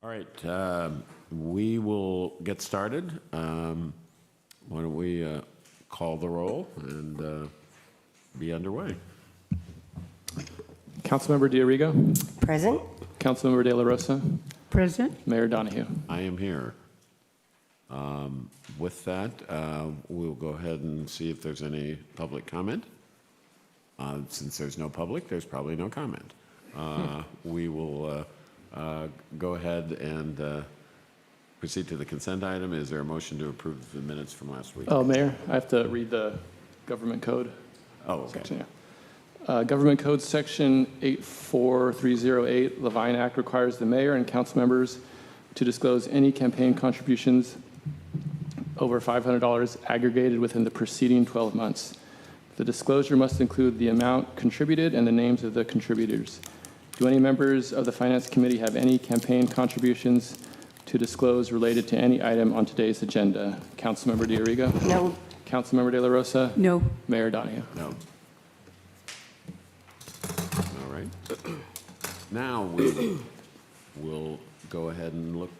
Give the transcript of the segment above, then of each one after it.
All right, we will get started. Why don't we call the roll and be underway? Councilmember D'Arrigo. Present. Councilmember De La Rosa. Present. Mayor Donahue. I am here. With that, we'll go ahead and see if there's any public comment. Since there's no public, there's probably no comment. We will go ahead and proceed to the consent item. Is there a motion to approve the minutes from last week? Oh, Mayor, I have to read the government code. Oh, okay. Section, yeah. Government Code Section 84308, Levine Act requires the mayor and council members to disclose any campaign contributions over $500 aggregated within the preceding 12 months. The disclosure must include the amount contributed and the names of the contributors. Do any members of the Finance Committee have any campaign contributions to disclose related to any item on today's agenda? Councilmember D'Arrigo? No. Councilmember De La Rosa? No. Mayor Donahue? No. All right. Now we will go ahead and look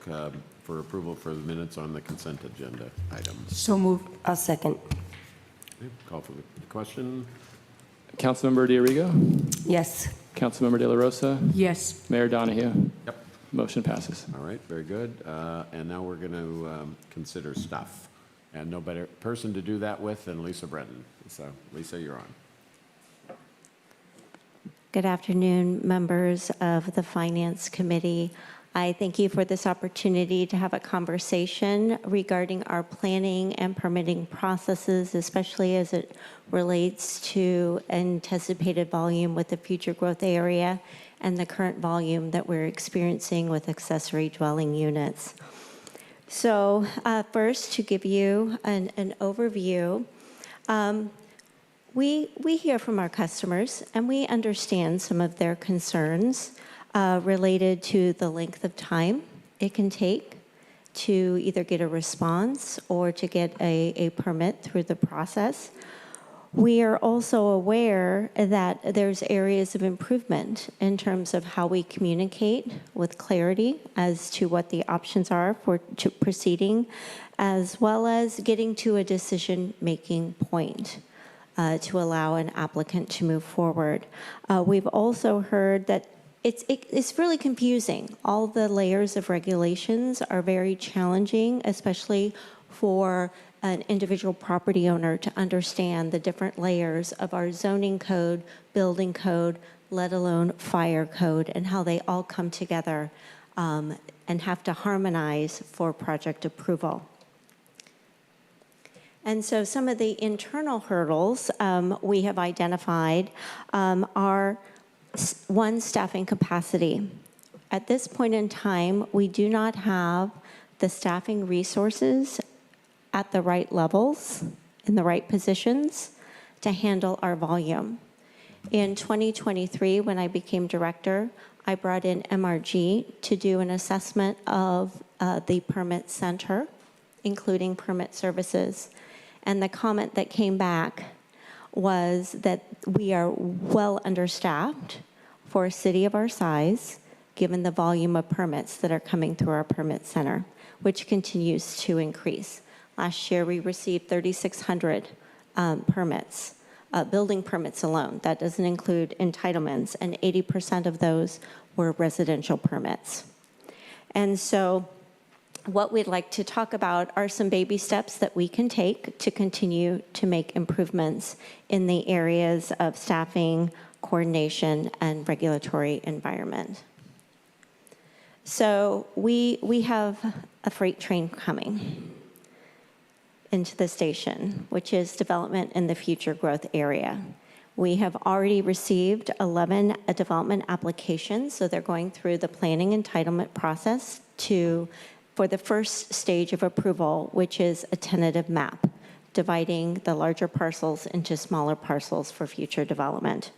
for approval for the minutes on the consent agenda items. So moved. I'll second. Okay, call for the question. Councilmember D'Arrigo? Yes. Councilmember De La Rosa? Yes. Mayor Donahue? Yep. Motion passes. All right, very good. And now we're going to consider stuff. And no better person to do that with than Lisa Brenton. So, Lisa, you're on. Good afternoon, members of the Finance Committee. I thank you for this opportunity to have a conversation regarding our planning and permitting processes, especially as it relates to anticipated volume with the future growth area and the current volume that we're experiencing with accessory dwelling units. So first, to give you an overview, we hear from our customers and we understand some of their concerns related to the length of time it can take to either get a response or to get a permit through the process. We are also aware that there's areas of improvement in terms of how we communicate with clarity as to what the options are for proceeding, as well as getting to a decision-making point to allow an applicant to move forward. We've also heard that it's really confusing. All the layers of regulations are very challenging, especially for an individual property owner to understand the different layers of our zoning code, building code, let alone fire code, and how they all come together and have to harmonize for project approval. And so some of the internal hurdles we have identified are, one, staffing capacity. At this point in time, we do not have the staffing resources at the right levels, in the right positions, to handle our volume. In 2023, when I became director, I brought in MRG to do an assessment of the permit center, including permit services. And the comment that came back was that we are well understaffed for a city of our size, given the volume of permits that are coming through our permit center, which continues to increase. Last year, we received 3,600 permits, building permits alone. That doesn't include entitlements, and 80% of those were residential permits. And so what we'd like to talk about are some baby steps that we can take to continue to make improvements in the areas of staffing, coordination, and regulatory environment. So we have a freight train coming into the station, which is development in the future growth area. We have already received 11 development applications, so they're going through the planning entitlement process for the first stage of approval, which is a tentative map, dividing the larger parcels into smaller parcels for future development.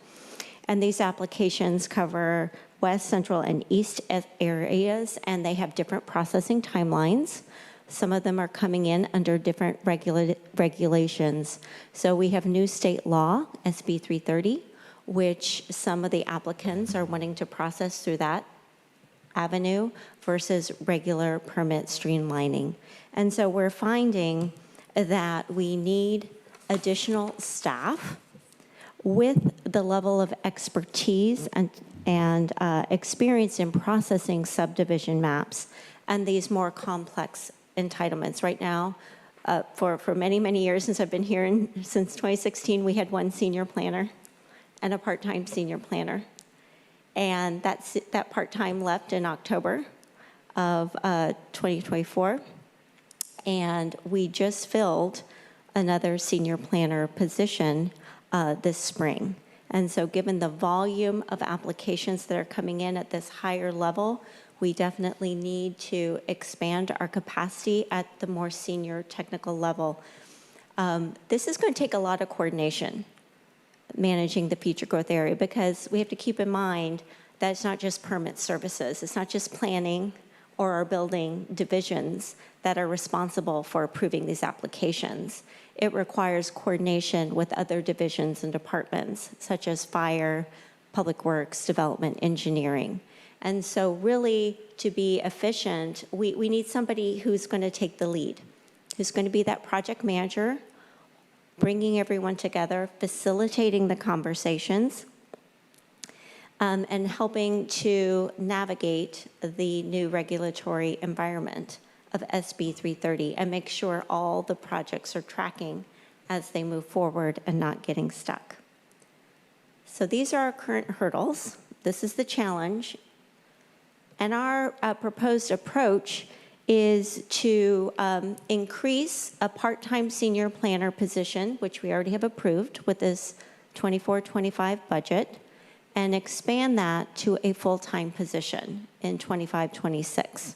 And these applications cover west, central, and east areas, and they have different processing timelines. Some of them are coming in under different regulations. So we have new state law, SB 330, which some of the applicants are wanting to process through that avenue versus regular permit streamlining. And so we're finding that we need additional staff with the level of expertise and experience in processing subdivision maps and these more complex entitlements. Right now, for many, many years since I've been here, since 2016, we had one senior planner and a part-time senior planner. And that part-time left in October of 2024. And we just filled another senior planner position this spring. And so given the volume of applications that are coming in at this higher level, we definitely need to expand our capacity at the more senior technical level. This is going to take a lot of coordination, managing the future growth area, because we have to keep in mind that it's not just permit services, it's not just planning or our building divisions that are responsible for approving these applications. It requires coordination with other divisions and departments, such as fire, public works, development, engineering. And so really, to be efficient, we need somebody who's going to take the lead, who's going to be that project manager, bringing everyone together, facilitating the conversations, and helping to navigate the new regulatory environment of SB 330 and make sure all the projects are tracking as they move forward and not getting stuck. So these are our current hurdles. This is the challenge. And our proposed approach is to increase a part-time senior planner position, which we already have approved with this 24-25 budget, and expand that to a full-time position in 25-26.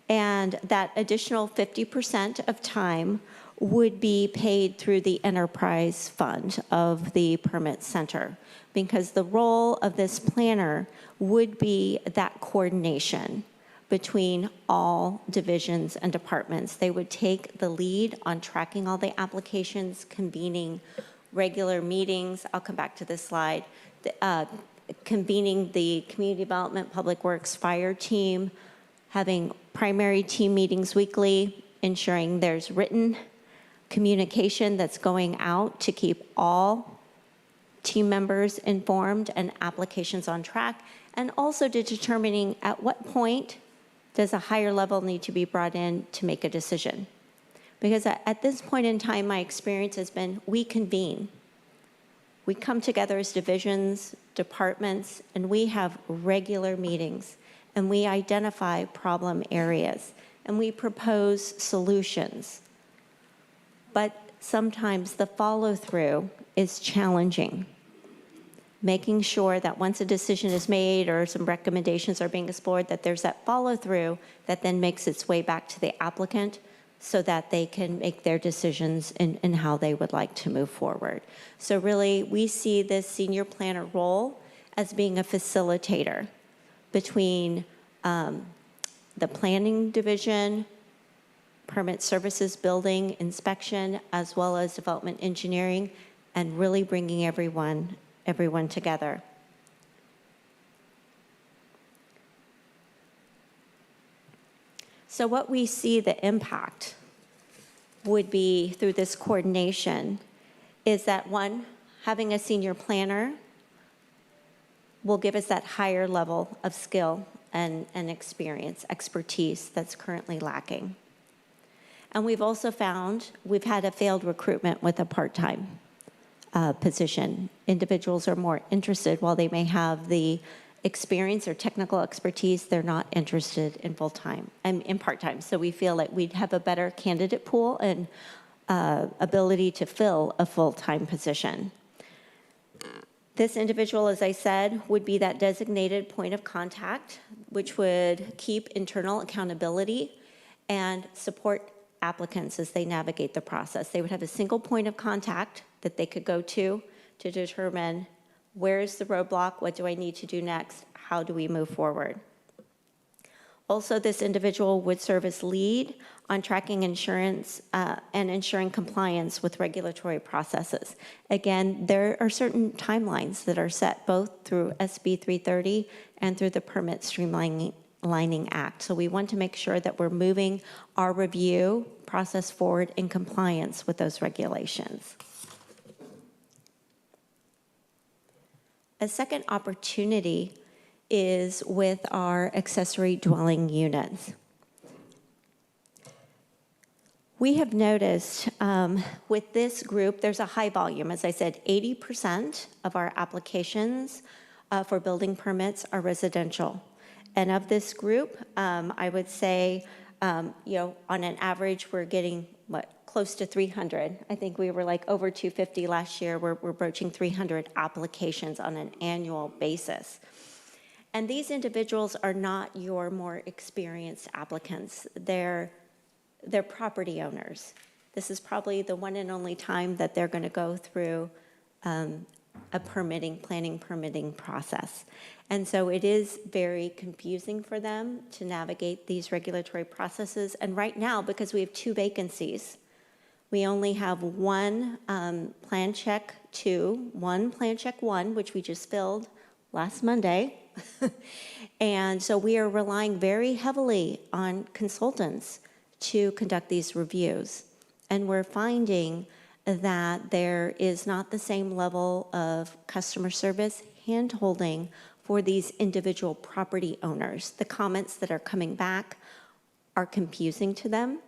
And that additional 50% of time would be paid through the enterprise fund of the permit center, because the role of this planner would be that coordination between all divisions and departments. They would take the lead on tracking all the applications, convening regular meetings. I'll come back to this slide. Convening the community development, public works, fire team, having primary team meetings weekly, ensuring there's written communication that's going out to keep all team members informed and applications on track, and also to determining at what point does a higher level need to be brought in to make a decision. Because at this point in time, my experience has been we convene. We come together as divisions, departments, and we have regular meetings, and we identify problem areas, and we propose solutions. But sometimes the follow-through is challenging. Making sure that once a decision is made or some recommendations are being explored, that there's that follow-through that then makes its way back to the applicant so that they can make their decisions in how they would like to move forward. So really, we see this senior planner role as being a facilitator between the planning division, permit services, building, inspection, as well as development engineering, and really bringing everyone together. So what we see the impact would be through this coordination is that, one, having a senior planner will give us that higher level of skill and experience, expertise that's currently lacking. And we've also found we've had a failed recruitment with a part-time position. Individuals are more interested, while they may have the experience or technical expertise, they're not interested in full-time and in part-time. So we feel like we'd have a better candidate pool and ability to fill a full-time position. This individual, as I said, would be that designated point of contact, which would keep internal accountability and support applicants as they navigate the process. They would have a single point of contact that they could go to determine where's the roadblock, what do I need to do next, how do we move forward. Also, this individual would serve as lead on tracking insurance and ensuring compliance with regulatory processes. Again, there are certain timelines that are set both through SB 330 and through the permit streamlining Redlining Act. So we want to make sure that we're moving our review process forward in compliance with those regulations. A second opportunity is with our accessory dwelling units. We have noticed with this group, there's a high volume. As I said, 80% of our applications for building permits are residential. And of this group, I would say, on an average, we're getting, close to 300. I think we were like over 250 last year. We're broaching 300 applications on an annual basis. And these individuals are not your more experienced applicants. They're property owners. This is probably the one and only time that they're going to go through a planning permitting process. And so it is very confusing for them to navigate these regulatory processes. And right now, because we have 2 vacancies, we only have one Plan Check 2, one Plan Check 1, which we just filled last Monday. And so we are relying very heavily on consultants to conduct these reviews. And we're finding that there is not the same level of customer service hand-holding for these individual property owners. The comments that are coming back are confusing to them.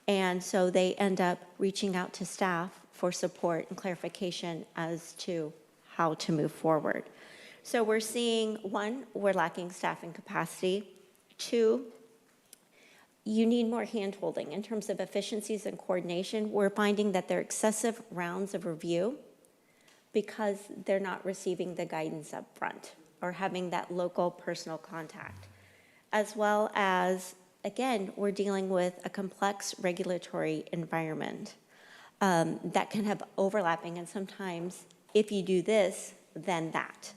And so they end up reaching out to staff for support and clarification as to how to move forward. So we're seeing, 1, we're lacking staffing capacity. 2, you need more hand-holding in terms of efficiencies and coordination. We're finding that there are excessive rounds of review because they're not receiving the guidance up front or having that local personal contact. As well as, again, we're dealing with a complex regulatory environment that can have overlapping, and sometimes if you do this, then that.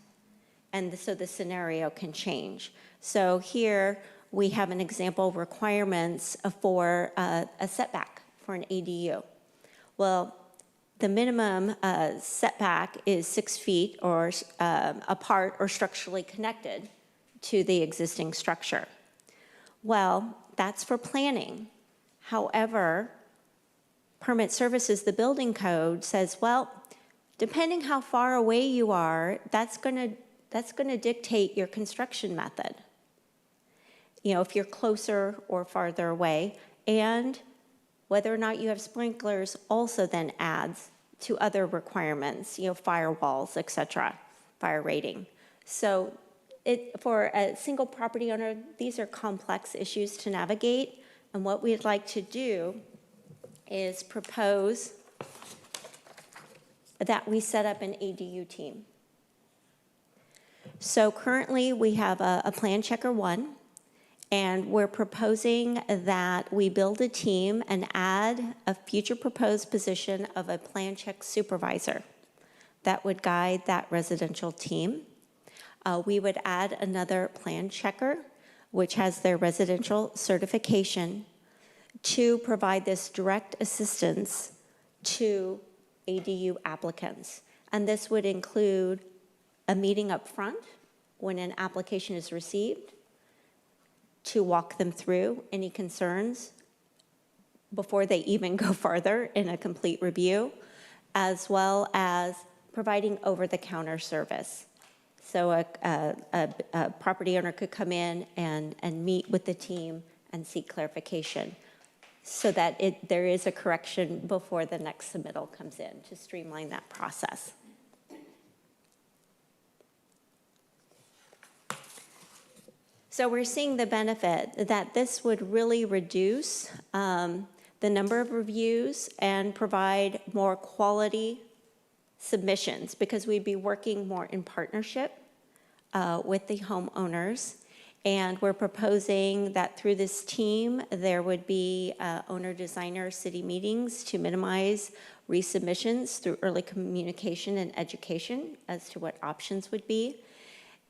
And so the scenario can change. So here we have an example of requirements for a setback for an ADU. Well, the minimum setback is 6 feet or apart or structurally connected to the existing structure. Well, that's for planning. However, permit services, the building code says, well, depending how far away you are, that's going to dictate your construction method. If you're closer or farther away, and whether or not you have sprinklers also then adds to other requirements, firewalls, et cetera, fire rating. So for a single property owner, these are complex issues to navigate. And what we'd like to do is propose that we set up an ADU team. So currently we have a Plan Checker 1, and we're proposing that we build a team and add a future proposed position of a Plan Check supervisor that would guide that residential team. We would add another Plan Checker, which has their residential certification, to provide this direct assistance to ADU applicants. And this would include a meeting up front when an application is received to walk them through any concerns before they even go farther in a complete review, as well as providing over-the-counter service. So a property owner could come in and meet with the team and seek clarification so that there is a correction before the next submittal comes in to streamline that process. So we're seeing the benefit that this would really reduce the number of reviews and provide more quality submissions, because we'd be working more in partnership with the homeowners. And we're proposing that through this team, there would be owner-designer city meetings to minimize resubmissions through early communication and education as to what options would be.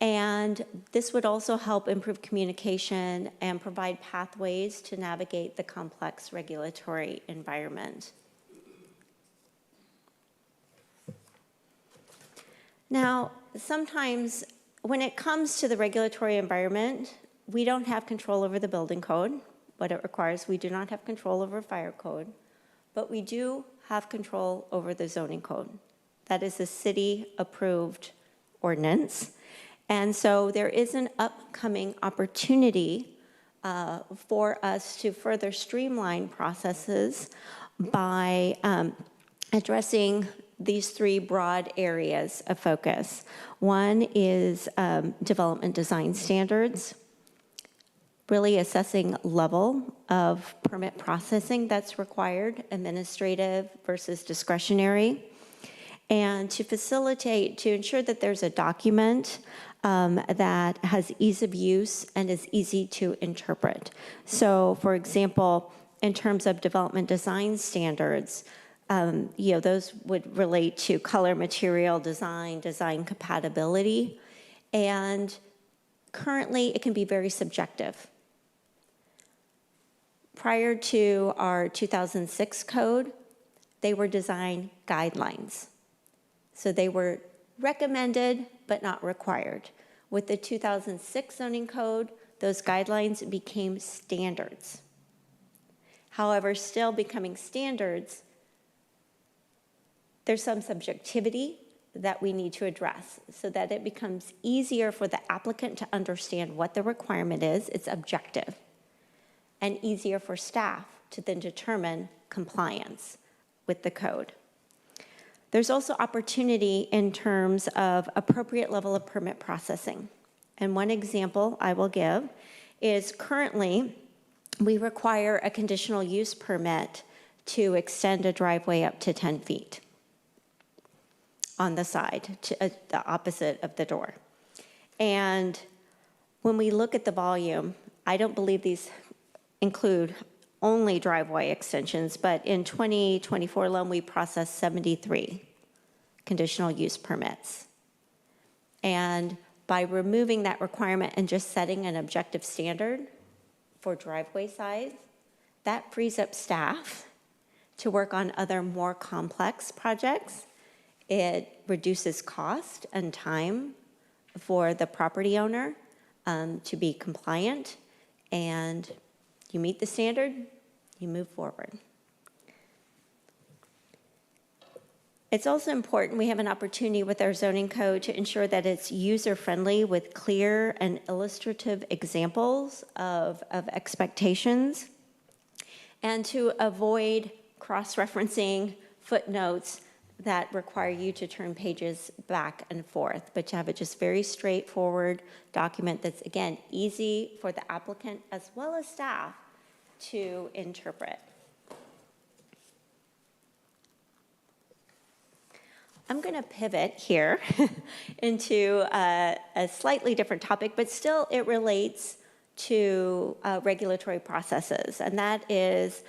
And this would also help improve communication and provide pathways to navigate the complex regulatory environment. Now, sometimes when it comes to the regulatory environment, we don't have control over the building code, what it requires. We do not have control over fire code, but we do have control over the zoning code. That is a city-approved ordinance. And so there is an upcoming opportunity for us to further streamline processes by addressing these three broad areas of focus. One is development design standards, really assessing level of permit processing that's required, administrative versus discretionary, and to facilitate, to ensure that there's a document that has ease of use and is easy to interpret. So, for example, in terms of development design standards, those would relate to color, material, design compatibility, and currently it can be very subjective. Prior to our 2006 code, they were design guidelines. So they were recommended, but not required. With the 2006 zoning code, those guidelines became standards. However, still becoming standards, there's some subjectivity that we need to address so that it becomes easier for the applicant to understand what the requirement is, it's objective, and easier for staff to then determine compliance with the code. There's also opportunity in terms of appropriate level of permit processing. And one example I will give is currently we require a conditional use permit to extend a driveway up to 10 feet on the side, to the opposite of the door. And when we look at the volume, I don't believe these include only driveway extensions, but in 2024 alone, we processed 73 conditional use permits. And by removing that requirement and just setting an objective standard for driveway size, that frees up staff to work on other more complex projects. It reduces cost and time for the property owner to be compliant, and you meet the standard, you move forward. It's also important we have an opportunity with our zoning code to ensure that it's user-friendly with clear and illustrative examples of expectations, and to avoid cross-referencing footnotes that require you to turn pages back and forth, but to have it just very straightforward document that's, again, easy for the applicant as well as staff to interpret. I'm going to pivot here into a slightly different topic, but still it relates to regulatory processes, and that is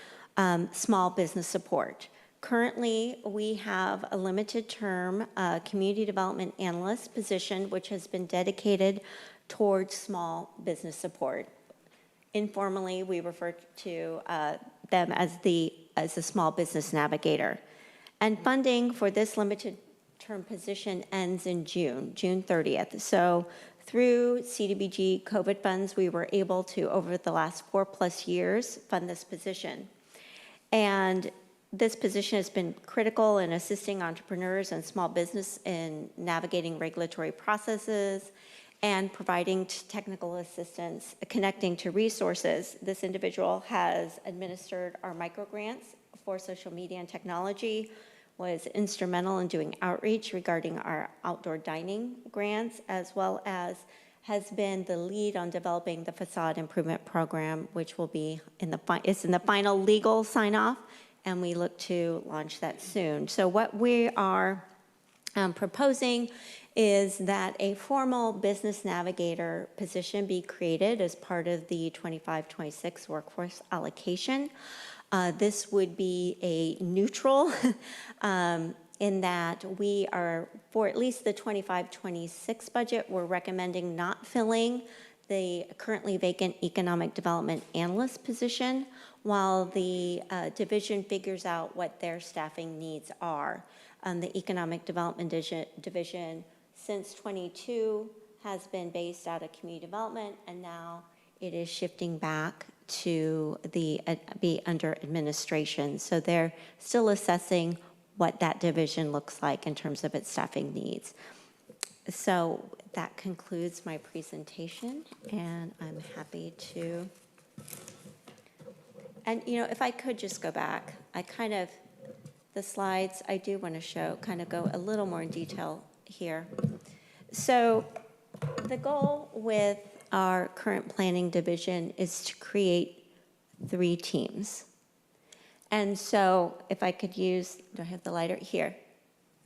small business support. Currently, we have a limited term community development analyst position, which has been dedicated towards small business support. Informally, we refer to them as a small business navigator. And funding for this limited term position ends in June 30th. So through CDBG COVID funds, we were able to, over the last 4+ years, fund this position. And this position has been critical in assisting entrepreneurs and small business in navigating regulatory processes and providing technical assistance, connecting to resources. This individual has administered our microgrants for social media and technology, was instrumental in doing outreach regarding our outdoor dining grants, as well as has been the lead on developing the facade improvement program, which will be in the final legal sign-off, and we look to launch that soon. So what we are proposing is that a formal business navigator position be created as part of the 25-26 workforce allocation. This would be a neutral in that we are, for at least the 25-26 budget, we're recommending not filling the currently vacant economic development analyst position while the division figures out what their staffing needs are. The economic development division since 22 has been based out of community development and now it is shifting back to be under administration. So they're still assessing what that division looks like in terms of its staffing needs. So that concludes my presentation, and I'm happy to. And, if I could just go back, the slides I do want to show kind of go a little more in detail here. So the goal with our current planning division is to create 3 teams. And so if I could use, do I have the lighter here?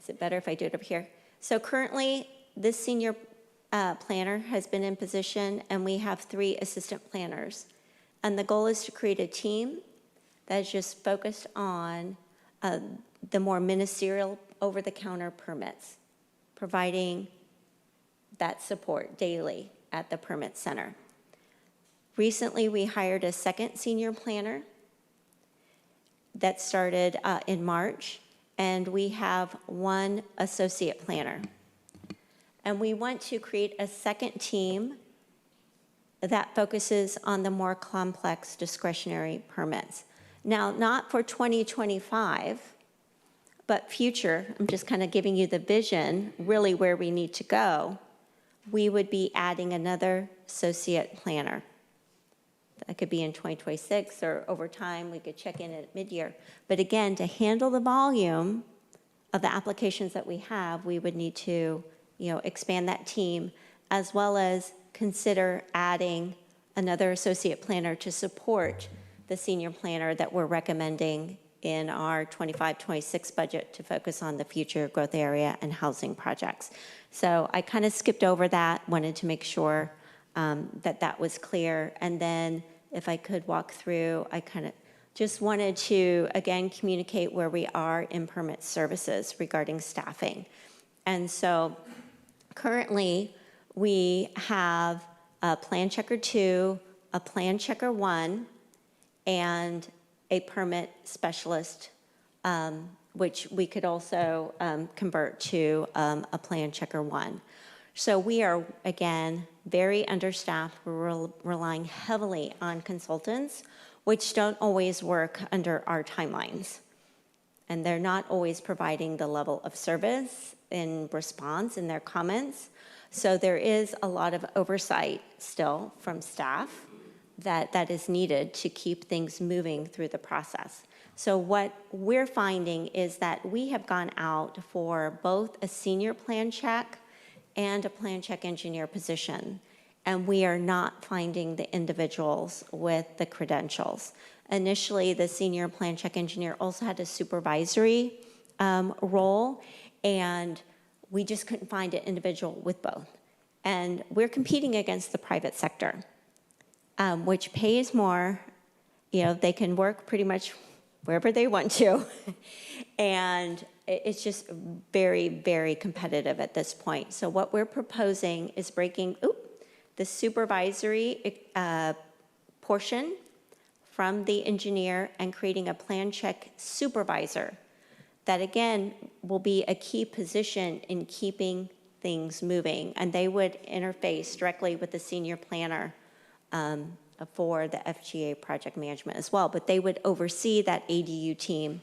Is it better if I do it up here? So currently, this senior planner has been in position, and we have 3 assistant planners. And the goal is to create a team that is just focused on the more ministerial over-the-counter permits, providing that support daily at the permit center. Recently, we hired a second senior planner that started in March, and we have 1 associate planner. And we want to create a second team that focuses on the more complex discretionary permits. Now, not for 2025, but future, I'm just kind of giving you the vision, really where we need to go. We would be adding another associate planner. That could be in 2026, or over time, we could check in at mid-year. But again, to handle the volume of the applications that we have, we would need to, expand that team, as well as consider adding another associate planner to support the senior planner that we're recommending in our 25-26 budget to focus on the future growth area and housing projects. So I kind of skipped over that, wanted to make sure that was clear. And then if I could walk through, I kind of just wanted to, again, communicate where we are in permit services regarding staffing. And so currently, we have a Plan Checker 2, a Plan Checker 1, and a permit specialist, which we could also convert to a Plan Checker 1. So we are, again, very understaffed. We're relying heavily on consultants, which don't always work under our timelines. And they're not always providing the level of service in response in their comments. So there is a lot of oversight still from staff that is needed to keep things moving through the process. So what we're finding is that we have gone out for both a senior plan check and a plan check engineer position, and we are not finding the individuals with the credentials. Initially, the senior plan check engineer also had a supervisory role, and we just couldn't find an individual with both. And we're competing against the private sector, which pays more. They can work pretty much wherever they want to. And it's just very, very competitive at this point. So what we're proposing is breaking the supervisory portion from the engineer and creating a plan check supervisor that, again, will be a key position in keeping things moving. And they would interface directly with the senior planner for the FGA project management as well. But they would oversee that ADU team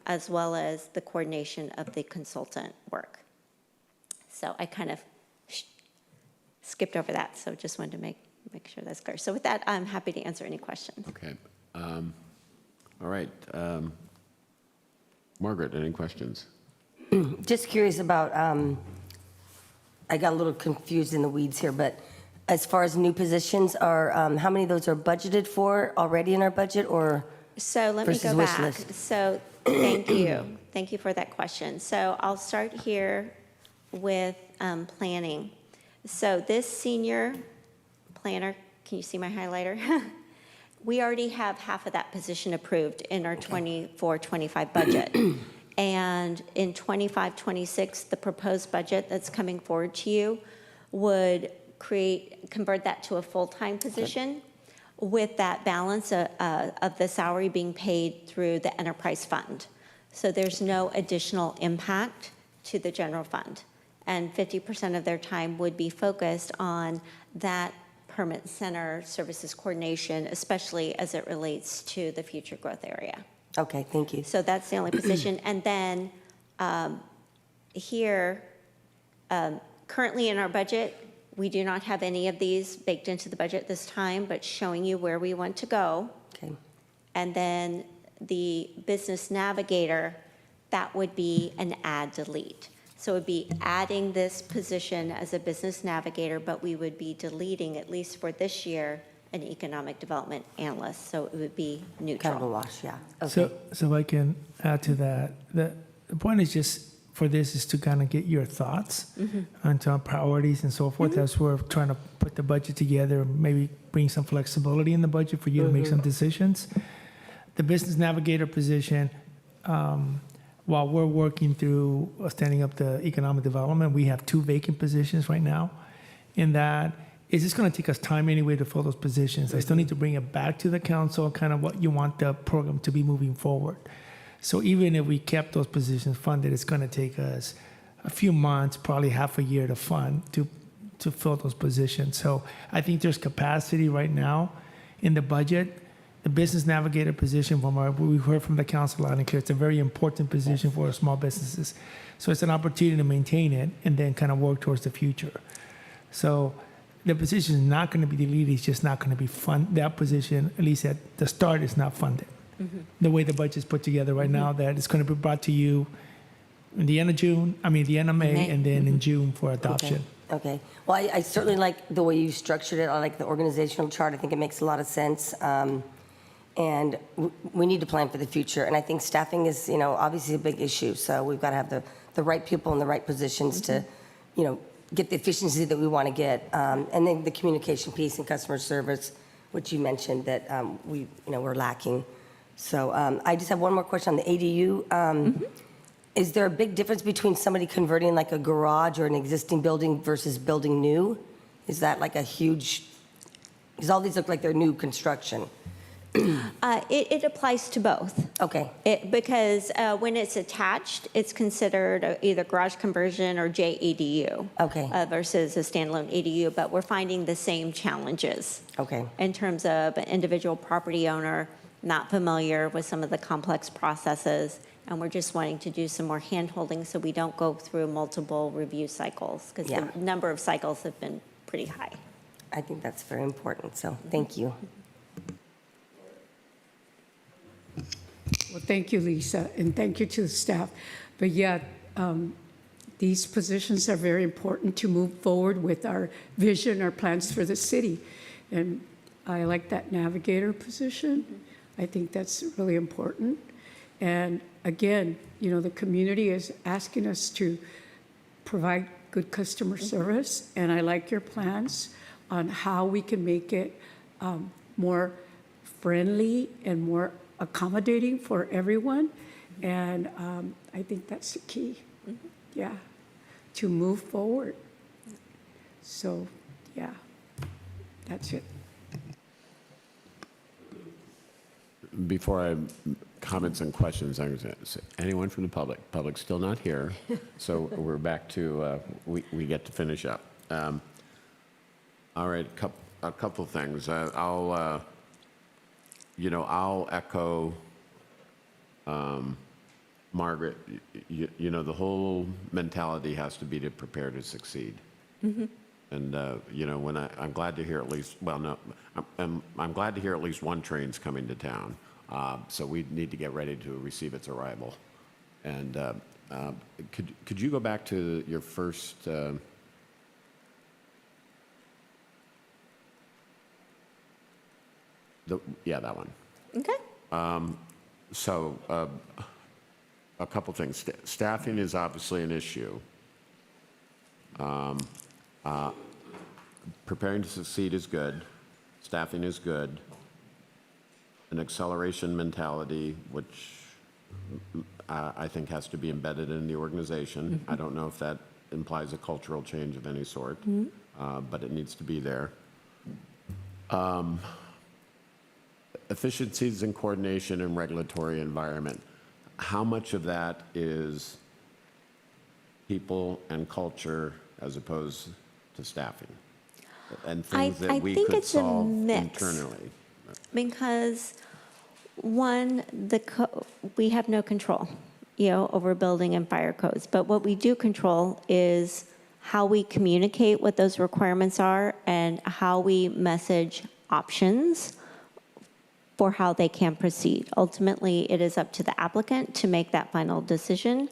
as well as the coordination of the consultant work. So I kind of skipped over that, so just wanted to make sure that's clear. So with that, I'm happy to answer any questions. Okay. All right. Margaret, any questions? Just curious about, I got a little confused in the weeds here, but as far as new positions are, how many of those are budgeted for already in our budget, or So let me versus go wish back. list? So thank you. Thank you for that question. So I'll start here with planning. So this senior planner, can you see my highlighter? We already have half of that position approved in our 24-25 budget. And in 25-26, the proposed budget that's coming forward to you would convert that to a full-time position with that balance of the salary being paid through the enterprise fund. So there's no additional impact to the general fund. And 50% of their time would be focused on that permit center services coordination, especially as it relates to the future growth area. Okay, thank you. So that's the only position. And then here, currently in our budget, we do not have any of these baked into the budget this time, but showing you where we want to go. Okay, And then the business navigator, that would be an add delete. So it would be adding this position as a business navigator, but we would be deleting, at least for this year, an economic development analyst. So it would be kind of a neutral. wash, yeah. Okay, So I can add to that. The point is just for this is to kind of get your thoughts onto our priorities and so forth as we're trying to put the budget together, maybe bring some flexibility in the budget for you to make some decisions. The business navigator position, while we're working through standing up the economic development, we have 2 vacant positions right now. In that, it's just going to take us time anyway to fill those positions. I still need to bring it back to the council, kind of what you want the program to be moving forward. So even if we kept those positions funded, it's going to take us a few months, probably half a year to fund to fill those positions. So I think there's capacity right now in the budget. The business navigator position, from what we heard from the council loud and clear, it's a very important position for our small businesses. So it's an opportunity to maintain it and then kind of work towards the future. So the position is not going to be deleted. It's just not going to be funded. That position, at least at the start, is not funded. The way the budget's put together right now, that it's going to be brought to you in the end of the end of May, and then in June for adoption. okay. Well, I certainly like the way you structured it. I like the organizational chart. I think it makes a lot of sense. And we need to plan for the future. And I think staffing is, obviously a big issue. So we've got to have the right people in the right positions to, get the efficiency that we want to get. And then the communication piece and customer service, which you mentioned that we're lacking. So I just have one more question on the ADU. Is there a big difference between somebody converting like a garage or an existing building versus building new? Is that like a huge, because all these look like they're new construction. It applies to both. Okay, Because when it's attached, it's considered either garage conversion or JADU. Okay. Versus a standalone ADU, but we're finding the same challenges okay, in terms of an individual property owner not familiar with some of the complex processes, and we're just wanting to do some more hand-holding so we don't go through multiple review cycles, because Yeah. the number of cycles have been pretty high. I think that's very important, so thank you. Well, thank you, Lisa, and thank you to the staff. But yeah, these positions are very important to move forward with our vision, our plans for the city. And I like that navigator position. I think that's really important. And again, the community is asking us to provide good customer service, and I like your plans on how we can make it more friendly and more accommodating for everyone. And I think that's the key, yeah, to move forward. So, yeah, that's it. Before I comments and questions, I'm going to say, anyone from the public? Public's still not here, so we're back to, we get to finish up. All right, a couple things. I'll echo Margaret. The whole mentality has to be to prepare to succeed. And, when I'm glad to hear at least, well, no, I'm glad to hear at least one train's coming to town. So we need to get ready to receive its arrival. And could you go back to your first, that one. Okay. So a couple things. Staffing is obviously an issue. Preparing to succeed is good. Staffing is good. An acceleration mentality, which I think has to be embedded in the organization. I don't know if that implies a cultural change of any sort, but it needs to be there. Efficiencies in coordination and regulatory environment. How much of that is people and culture as opposed to staffing? and things I that we think could it's a solve mix. internally? Because one, we have no control, over building and fire codes. But what we do control is how we communicate what those requirements are and how we message options for how they can proceed. Ultimately, it is up to the applicant to make that final decision.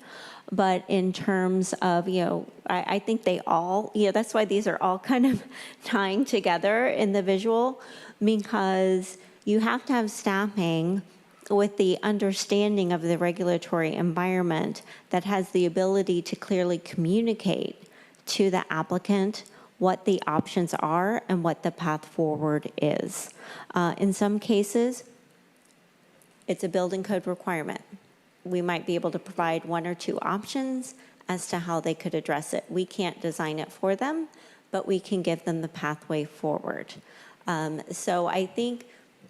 But in terms of, I think they all, that's why these are all kind of tying together in the visual, because you have to have staffing with the understanding of the regulatory environment that has the ability to clearly communicate to the applicant what the options are and what the path forward is. In some cases, it's a building code requirement. We might be able to provide one or two options as to how they could address it. We can't design it for them, but we can give them the pathway forward. So I think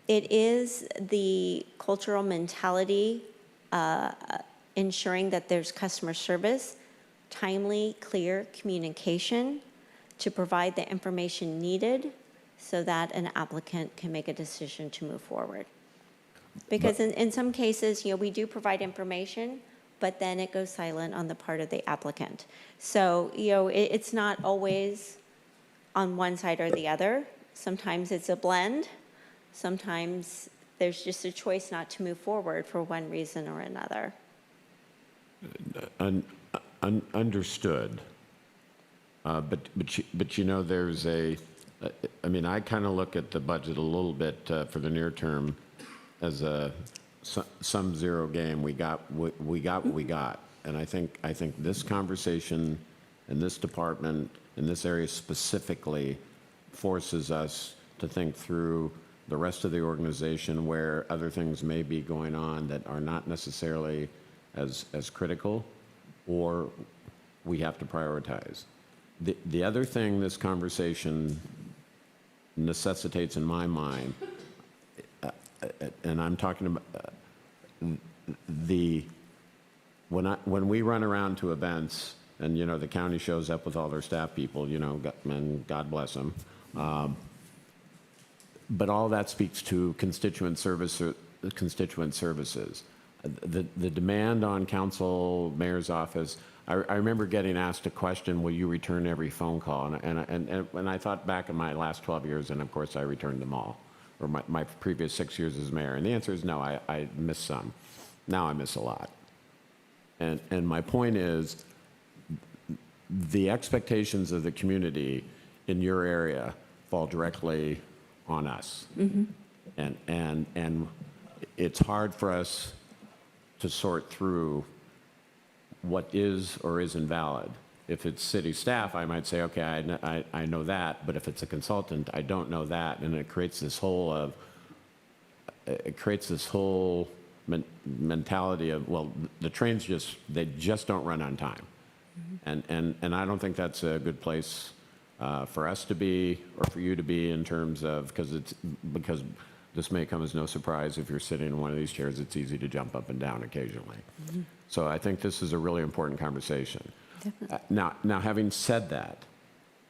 it is the cultural mentality, ensuring that there's customer service, timely, clear communication to provide the information needed so that an applicant can make a decision to move forward. Because in some cases, we do provide information, but then it goes silent on the part of the applicant. So, it's not always on one side or the other. Sometimes it's a blend. Sometimes there's just a choice not to move forward for one reason or another. Understood. But there's I kind of look at the budget a little bit for the near term as a sum zero game. We got what we got. And I think this conversation in this department, in this area specifically, forces us to think through the rest of the organization where other things may be going on that are not necessarily as critical, or we have to prioritize. The other thing this conversation necessitates in my mind, and I'm talking about when we run around to events and the county shows up with all their staff people, and God bless them, but all that speaks to constituent services. The demand on council mayor's office. I remember getting asked a question, will you return every phone call? And I thought back in my last 12 years, and of course I returned them all, or my previous 6 years as mayor. And the answer is no, I missed some. Now I miss a lot. And my point is, the expectations of the community in your area fall directly on us. Mm-hmm. And it's hard for us to sort through what is or isn't valid. If it's city staff, I might say, okay, I know that, but if it's a consultant, I don't know that, and it creates this whole mentality of, well, the trains they just don't run on time. Mm-hmm. And I don't think that's a good place for us to be, or for you to be, in terms of, because this may come as no surprise if you're sitting in one of these chairs, it's easy to jump up and down occasionally. Mm-hmm. So I think this is a really important conversation. Now, having said that,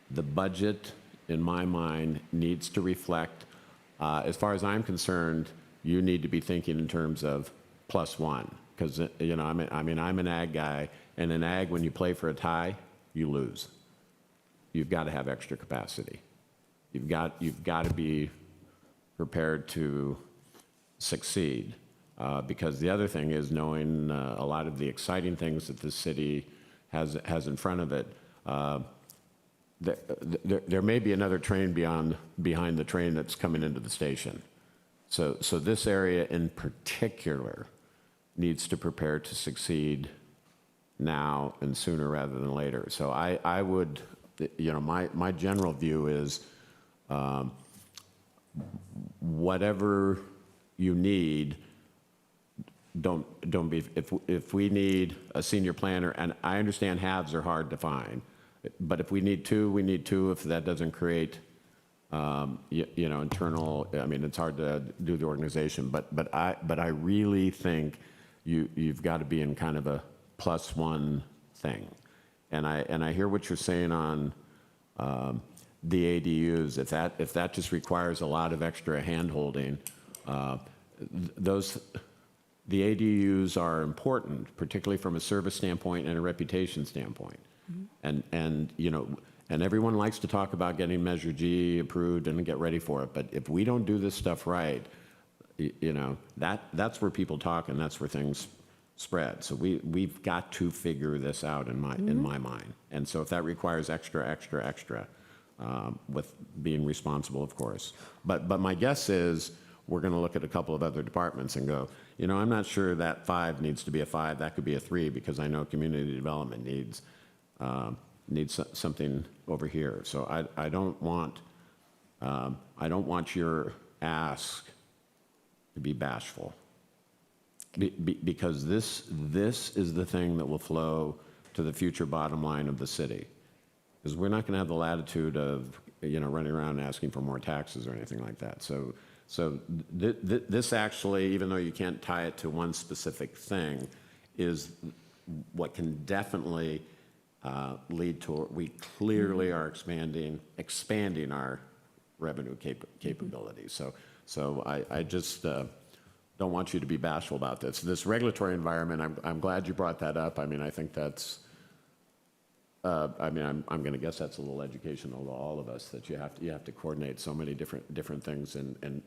the budget, in my mind, needs to reflect, as far as I'm concerned, you need to be thinking in terms of +1. Because, I'm an ag guy, and in ag, when you play for a tie, you lose. You've got to have extra capacity. You've got to be prepared to succeed. Because the other thing is knowing a lot of the exciting things that this city has in front of it. There may be another train behind the train that's coming into the station. So this area in particular needs to prepare to succeed now and sooner rather than later. So I would, my general view is whatever you need, don't be, if we need a senior planner, and I understand halves are hard to find, but if we need two, we need two. If that doesn't create, internal, it's hard to do the organization, but I really think you've got to be in kind of a +1 thing. And I hear what you're saying on the ADUs, if that just requires a lot of extra handholding, the ADUs are important, particularly from a service standpoint and a reputation standpoint. And you know, and everyone likes to talk about getting Measure G approved and get ready for it, but if we don't do this stuff right, you know, that's where people talk and that's where things spread. So we've got to figure this out in my mind. And so if that requires extra, with being responsible, of course. But my guess is we're going to look at a couple of other departments and go, you know, I'm not sure that 5 needs to be a 5. That could be a 3 because I know community development needs something over here. So I don't want your ask to be bashful. Because this is the thing that will flow to the future bottom line of the city. Because we're not going to have the latitude of, you know, running around asking for more taxes or anything like that. So this actually, even though you can't tie it to one specific thing, is what can definitely lead to, we clearly are expanding our revenue capabilities. So I just don't want you to be bashful about this. This regulatory environment, I'm glad you brought that up. I mean, I think that's, I'm going to guess that's a little educational to all of us, that you have to coordinate so many different things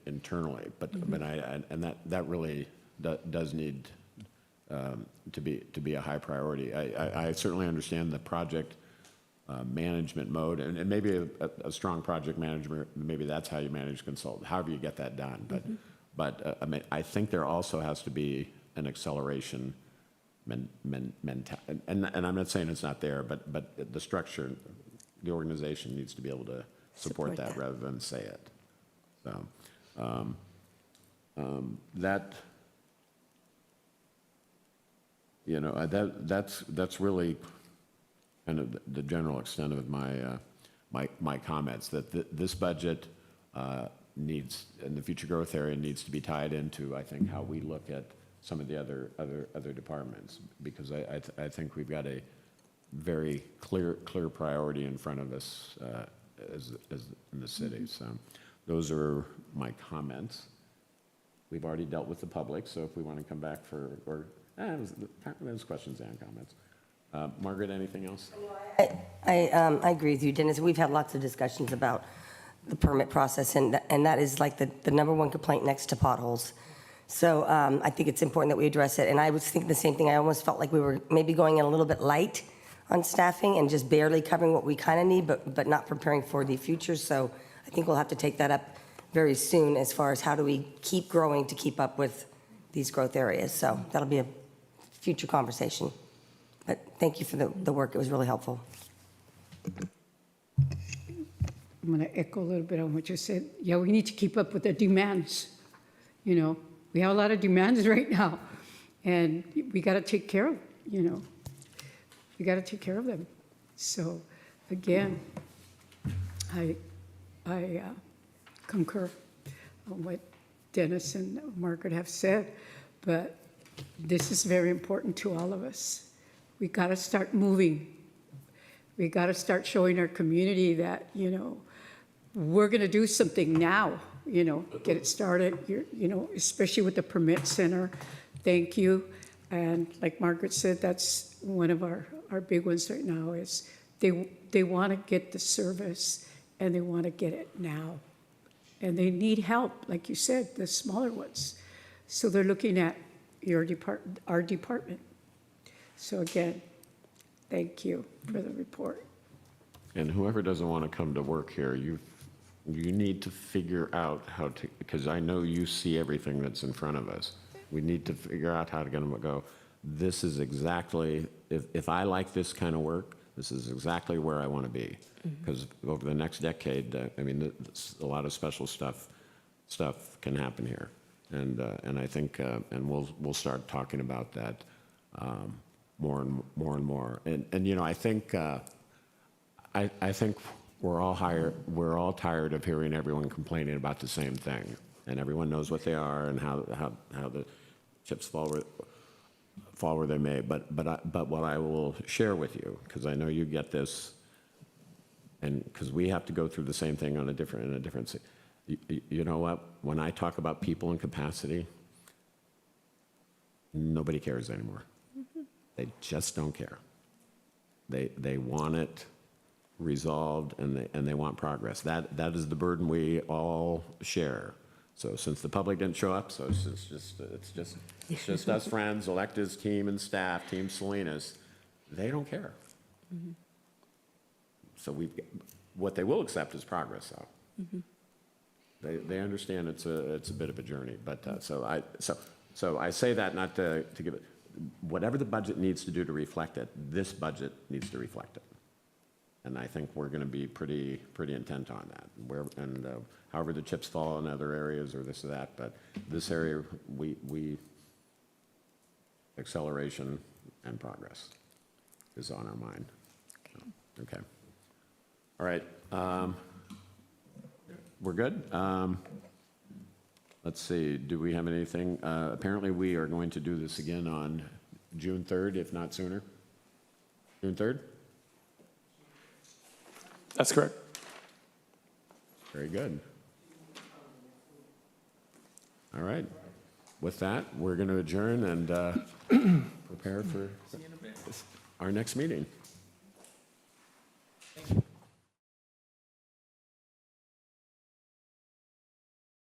internally. But that really does need to be a high priority. I certainly understand the project management mode, and maybe a strong project manager, maybe that's how you manage consultant, however you get that done. But I mean, I think there also has to be an acceleration mentality, and I'm not saying it's not there, but the structure, the organization needs to be able to support that rather than say it. So that, you know, that's really kind of the general extent of my comments, that this budget needs, and the future growth area needs to be tied into, I think, how we look at some of the other departments, because I think we've got a very clear priority in front of us as in the city. So those are my comments. We've already dealt with the public, so if we want to come back those questions and comments. Margaret, anything else? I agree with you, Dennis. We've had lots of discussions about the permit process, and that is like the number one complaint next to potholes. So I think it's important that we address it. And I was thinking the same thing. I almost felt like we were maybe going in a little bit light on staffing and just barely covering what we kind of need, but not preparing for the future. So I think we'll have to take that up very soon as far as how do we keep growing to keep up with these growth areas. So that'll be a future conversation. But thank you for the work. It was really helpful. I'm going to echo a little bit on what you said. Yeah, we need to keep up with the demands. You know, we have a lot of demands right now, and we got to take care of, you know, we got to take care of them. So, again, I concur on what Dennis and Margaret have said, but this is very important to all of us. We got to start moving. We got to start showing our community that, you know, we're going to do something now, you know, get it started, you know, especially with the permit center. Thank you. And like Margaret said, that's one of our big ones right now is they want to get the service and they want to get it now. And they need help, like you said, the smaller ones. So they're looking at our department. So again, thank you for the report. And whoever doesn't want to come to work here, you need to figure out how to, because I know you see everything that's in front of us. We need to figure out how to get them to go, this is exactly, if I like this kind of work, this is exactly where I want to be. Because over the next decade, I mean, a lot of special stuff can happen here. And I think, and we'll start talking about that more and more. And you know, I think we're all tired of hearing everyone complaining about the same thing, and everyone knows what they are and how the chips fall where they may. But what I will share with you, because I know you get this and because we have to go through the same thing on a different, you know what? When I talk about people and capacity, nobody cares anymore. They just don't care. They want it resolved, and they want progress. That is the burden we all share. So since the public didn't show up, so it's just us friends, electeds, team and staff, Team Salinas, they don't care. So what they will accept is progress, though. They understand it's a bit of a journey, but so I say that not to give it, whatever the budget needs to do to reflect it, this budget needs to reflect it. And I think we're going to be pretty intent on that. However the chips fall in other areas or this or that, but this area, we acceleration and progress is on our mind. Okay. All right. We're good. Let's see. Do we have anything? Apparently, we are going to do this again on June 3rd, if not sooner. June 3rd? That's correct. Very good. All right. With that, we're going to adjourn and prepare for our next meeting.